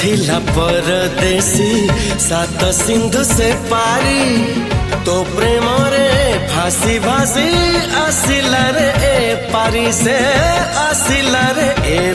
थिला परदेसी सात सिंधु से पारी तो प्रेम रे फांसी भासी आसिला रे ए पारी से आसिला रे ए